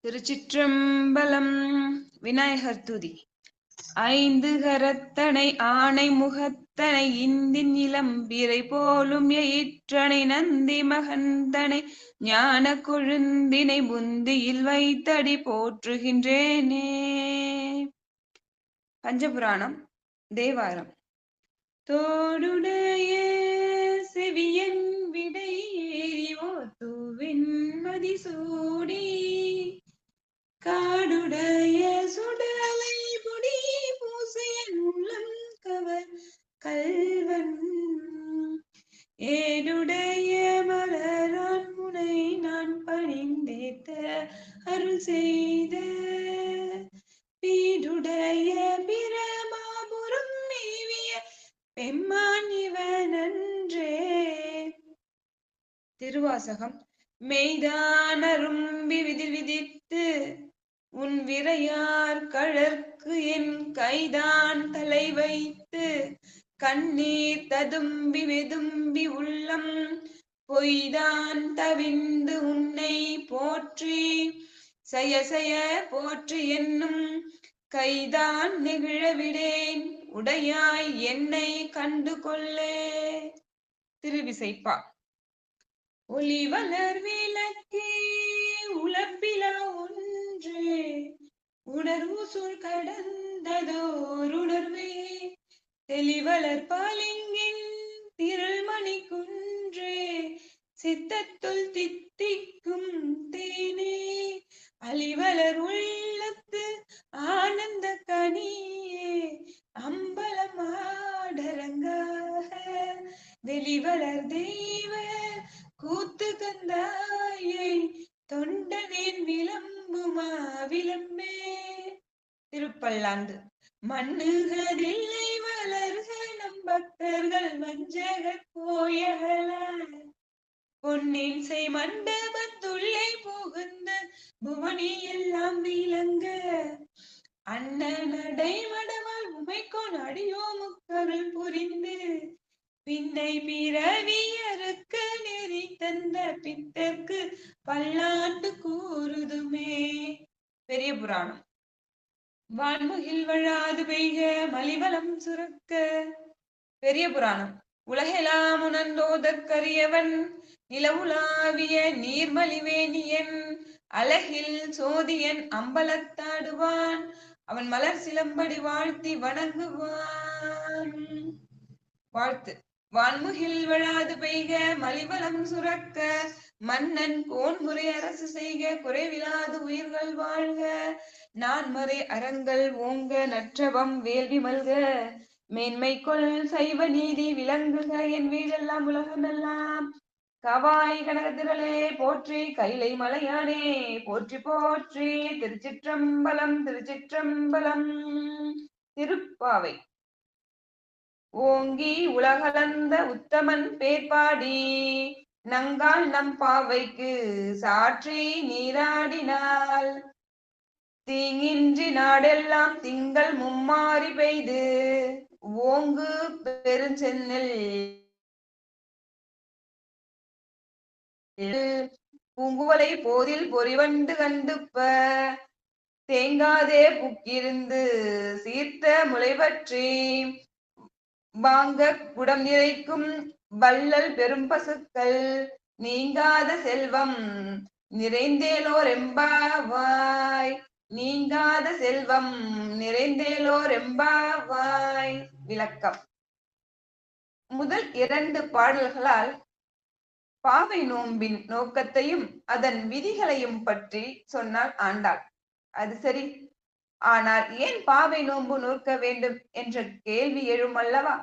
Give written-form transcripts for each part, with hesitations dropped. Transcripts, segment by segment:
திருச்சிற்றம்பலம். விநாயகர் துதி. ஐந்து கரத்தனை ஆணை முகத்தனை இந்தின் இளம்பிறை போலும் எயிற்றனை நந்தி மகந்தனை ஞான கொழுந்தினை புந்தியில் வைத்தடி போற்றுகின்றேனே. பஞ்சபுராணம் தேவாரம். தோடுடைய செவியன் விடை ஓத்துவின் மதிசூடி காடுடைய சுடலை பொடி பூசையன் உள்ளம் கவர் கல்வன் ஏடுடைய மலரான் முனை நான் பணிந்தேத்த அருள் செய்த பீடுடைய பிரமாபுரம் மேவிய பெம்மான் இவனன்றே. திருவாசகம். மெய்தான் அரும்பி விதிர் விதித்து உன் விரையார் கழற்கு என் கைதான் தலை வைத்து கண்ணீர் ததும்பி வெதும்பி உள்ளம் பொய்தான் தவிந்து உன்னை போற்றி சய சய போற்றி என்னும் கைதான் நெகிழவிடேன் உடையாய் என்னை கண்டு கொள்ளே. திருவிசைப்பா. ஒளி வளர் விளக்கே உலப்பிலா ஒன்றே உணர்வு சொல் கடந்ததோர் உணர்வே தெளிவளர் பாலிங்கின் திரள்மணி குன்றே சித்தத்துள் தித்திக்கும் தேனே அலிவளர் உள்ளத்து ஆனந்த கனியே அம்பலம் ஆடரங்காக வெளிவளர் தெய்வ கூத்து கந்தாயை தொண்டனேன் விளம்புமா விளம்பே. திருப்பல்லாந்து. மண்ணுகதில்லை வளர்க நம் பக்தர்கள் வஞ்சக கோயகல பொன்னின் செய் மண்டபத்துள்ளே புகுந்த புவனி எல்லாம் விளங்க அண்ண நடை மடவால் உமைக்கோன் அடியோ முக்கருள் புரிந்து பின்னை பிறவியருக்கு நெறி தந்த பித்தற்கு பல்லாண்டு கூறுதுமே. பெரிய புராணம். வான்முகில் வழாது பெய்க மலிவலம் சுரக்க. பெரிய புராணம். உலகெல்லாம் உணர்ந்தோதற்கரியவன் நிலவுலாவிய நீர்மலிவேணியன் அழகில் சோதியன் அம்பலத்தாடுவான் அவன் மலர் சிலம்படி வாழ்த்தி வணங்குவான். வாழ்த்து. வான்முகில் வழாது பெய்க மலிவலம் சுரக்க மன்னன் கோன்முறை அரசு செய்க குறைவிலாது உயிர்கள் வாழ்க நான்மறை அறங்கள் ஓங்க நற்றவம் வேள்வி மல்க மேன்மைக்குள் சைவ நீதி விளங்குக என் வீடெல்லாம் உலகமெல்லாம் கவாய் கனகத்திரளே போற்றி கைலை மலையானே போற்றி போற்றி. திருச்சிற்றம்பலம் திருச்சிற்றம்பலம். திருப்பாவை. ஓங்கி உலகளந்த உத்தமன் பேர்பாடி நங்கால் நம் பாவைக்கு சாற்றி நீராடினால் தீங்கின்றி நாடெல்லாம் திங்கள் மும்மாறி பெய்து ஓங்கு பெருஞ்சென்னல் பூங்குவலை போதில் பொறிவண்டு கண்டுப்ப தேங்காதே புக்கிருந்து சீர்த்த முளைவற்றி வாங்க குடம் நிறைக்கும் வள்ளல் பெரும் பசுக்கள் நீங்காத செல்வம் நிறைந்தேலோர் எம்பாவாய் நீங்காத செல்வம் நிறைந்தேலோர் எம்பாவாய். விளக்கம். முதல் 2 பாடல்களால் பாவை நோம்பின் நோக்கத்தையும் அதன் விதிகளையும் பற்றி சொன்னாள் ஆண்டாள். அது சரி, ஆனால் ஏன் பாவை நோன்பு நோக்க வேண்டும் என்ற கேள்வி எழும் அல்லவா?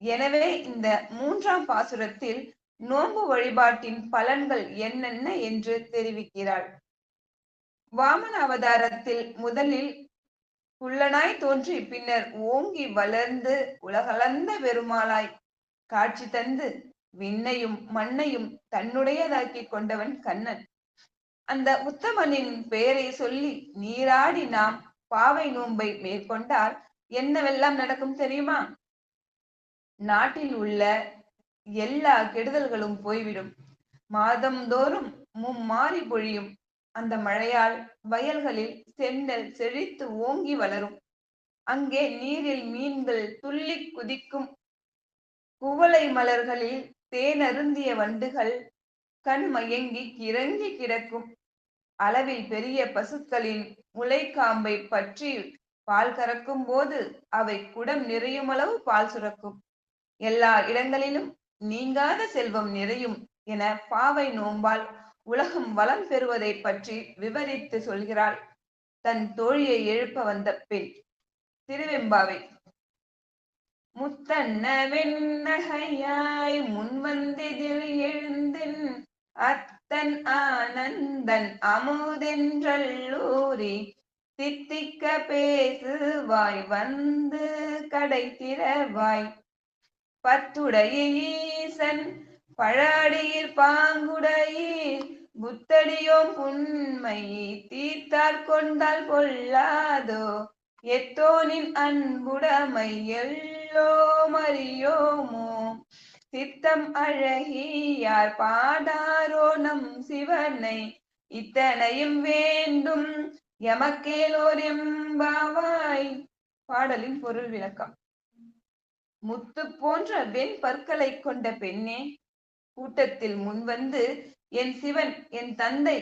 எனவே இந்த 3ஆம் பாசுரத்தில் நோன்பு வழிபாட்டின் பலன்கள் என்னென்ன என்று தெரிவிக்கிறாள். வாமன அவதாரத்தில் முதலில் குள்ளனாய் தோன்றி பின்னர் ஓங்கி வளர்ந்து உலகளந்த பெருமாளாய் காட்சி தந்து விண்ணையும் மண்ணையும் தன்னுடையதாக்கி கொண்டவன் கண்ணன். அந்த உத்தமனின் பெயரை சொல்லி நீராடி நாம் பாவை நோன்பை மேற்கொண்டால் என்னவெல்லாம் நடக்கும் தெரியுமா? நாட்டில் உள்ள எல்லா கெடுதல்களும் போய்விடும். மாதந்தோறும் மும்மாறி பொழியும். அந்த மழையால் வயல்களில் செந்நெல் செழித்து ஓங்கி வளரும். அங்கே நீரில் மீன்கள் துள்ளி குதிக்கும். குவளை மலர்களில் தேனருந்திய வண்டுகள் கண் மயங்கி கிறங்கி கிடக்கும். அளவில் பெரிய பசுக்களின் முளைக்காம்பை பற்றி பால் கறக்கும் போது அவை குடம் நிறையும் அளவு பால் சுரக்கும். எல்லா இடங்களிலும் நீங்காத செல்வம் நிறையும் என பாவை நோன்பால் உலகம் வளம் பெறுவதை பற்றி விவரித்து சொல்கிறாள் தன் தோழியை எழுப்ப வந்த பெண். திருவெம்பாவை. முத்தன்ன வெண்ணகையாய் முன்வந்தெதிர் எழுந்தென் அத்தன் ஆனந்தன் அமுதென்றல்லூரி தித்திக்க பேசுவாய் வந்து கடை திறவாய். பத்துடைய ஈசன் பழாடியிற் பாங்குடையீர் புத்தடியோம் புன்மை தீர்த்தார் கொண்டால் பொல்லாதோ எத்தோனின் அன்புடைமை எல்லோம் அறியோமோ. சித்தம் அழகியார் பாடாரோ நம் சிவனை இத்தனையும் வேண்டும் எமக்கேலோர் எம்பாவாய். பாடலின் பொருள் விளக்கம். முத்து போன்ற வெண் பற்களை கொண்ட பெண்ணே, கூட்டத்தில் முன்வந்து என் சிவன் என் தந்தை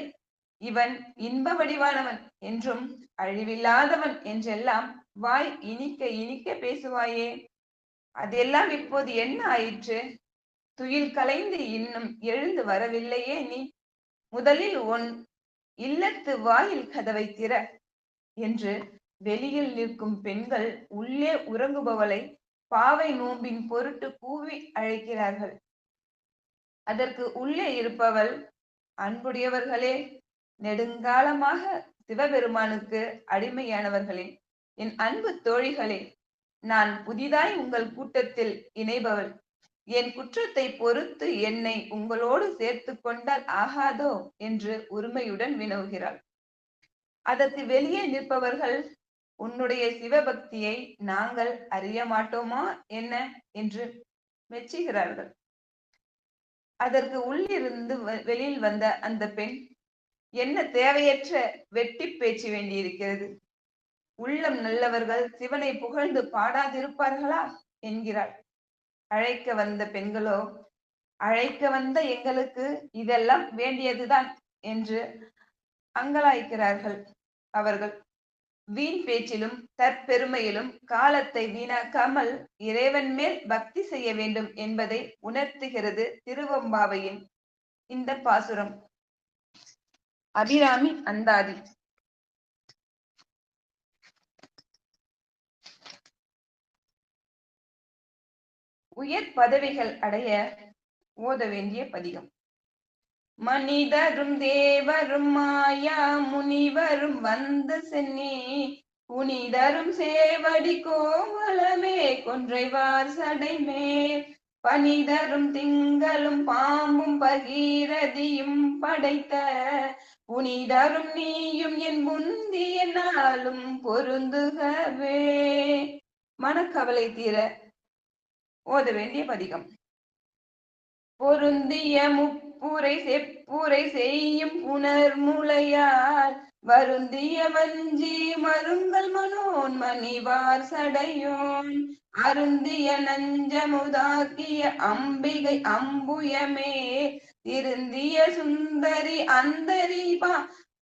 இவன் இன்ப வடிவானவன் என்றும் அழிவில்லாதவன் என்றெல்லாம் வாய் இனிக்க இனிக்க பேசுவாயே, அதெல்லாம் இப்போது என்ன ஆயிற்று? துயில் கலைந்து இன்னும் எழுந்து வரவில்லையே நீ? முதலில் உன் இல்லத்து வாயில் கதவை திற என்று வெளியில் நிற்கும் பெண்கள் உள்ளே உறங்குபவளை பாவை நோம்பின் பொருட்டு கூவி அழைக்கிறார்கள். அதற்கு உள்ளே இருப்பவள், அன்புடையவர்களே, நெடுங்காலமாக சிவபெருமானுக்கு அடிமையானவர்களே, என் அன்பு தோழிகளே, நான் புதிதாய் உங்கள் கூட்டத்தில் இணைபவள். என் குற்றத்தை பொறுத்து என்னை உங்களோடு சேர்த்து கொண்டால் ஆகாதோ என்று உரிமையுடன் வினவுகிறாள். அதற்கு வெளியே நிற்பவர்கள், உன்னுடைய சிவபக்தியை நாங்கள் அறிய மாட்டோமா என்ன என்று மெச்சுகிறார்கள். அதற்கு உள்ளிருந்து வெளியில் வந்த அந்த பெண், என்ன தேவையற்ற வெட்டி பேச்சு வேண்டியிருக்கிறது? உள்ளம் நல்லவர்கள் சிவனை புகழ்ந்து பாடாதிருப்பார்களா என்கிறாள். அழைக்க வந்த பெண்களோ, அழைக்க வந்த எங்களுக்கு இதெல்லாம் வேண்டியதுதான் என்று அங்கலாய்க்கிறார்கள். அவர்கள் வீண் பேச்சிலும் தற்பெருமையிலும் காலத்தை வீணாக்காமல் இறைவன் மேல் பக்தி செய்ய வேண்டும் என்பதை உணர்த்துகிறது திருவெம்பாவையின் இந்த பாசுரம். அபிராமி அந்தாதி. உயர் பதவிகள் அடைய ஓத வேண்டிய பதிகம். மனிதரும் தேவரும் மாயா முனிவரும் வந்து சென்னி புனிதரும் சேவடி கோவலமே கொன்றைவார் சடைமேல் பனிதரும் திங்களும் பாம்பும் பகீரதியும் படைத்த புனிதரும் நீயும் என் முந்திய நாளும் பொருந்துகவே. மனக்கவலை தீர ஓத வேண்டிய பதிகம். பொருந்திய முப்புரை செப்புரை செய்யும் புனர்முலையால் வருந்திய வஞ்சி மருங்கல் மனோன் மணிவார் சடையோன் அருந்திய நஞ்சமுதாக்கிய அம்பிகை அம்புயமே திருந்திய சுந்தரி அந்தரி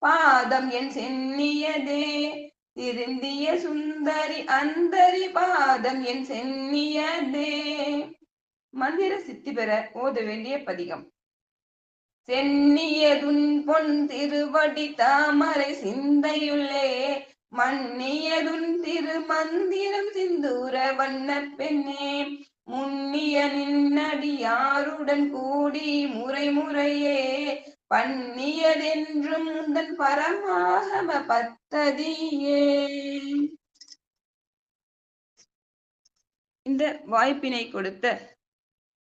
பாதம் என் சென்னியதே. திருந்திய சுந்தரி அந்தரி பாதம் என் சென்னியதே. மந்திர சித்தி பெற ஓத வேண்டிய பதிகம். சென்னியதுன் பொன் திருவடி தாமரை சிந்தையுள்ளே மன்னியதுன் திரு மந்திரம் சிந்தூர வண்ண பெண்ணே முன்னிய நின்னடி யாருடன் கூடி முறை முறையே பண்ணியதென்றும் உந்தன் பரமாகம பத்ததியே. இந்த வாய்ப்பினை கொடுத்த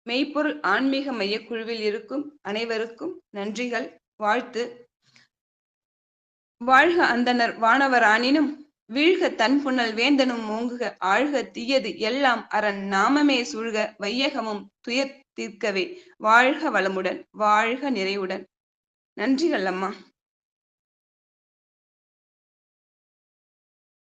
மெய்ப்பொருள் ஆன்மீக மைய குழுவில் இருக்கும் அனைவருக்கும் நன்றிகள், வாழ்த்து. வாழ்க அந்தனர் வானவர் ஆனினும் வீழ்க தன்புணல் வேந்தனும் ஓங்குக ஆழ்க தீயது எல்லாம் அரண் நாமமே சூழ்க வையகமும் துயர் தீர்க்கவே. வாழ்க வளமுடன், வாழ்க நிறைவுடன். நன்றிகள் அம்மா.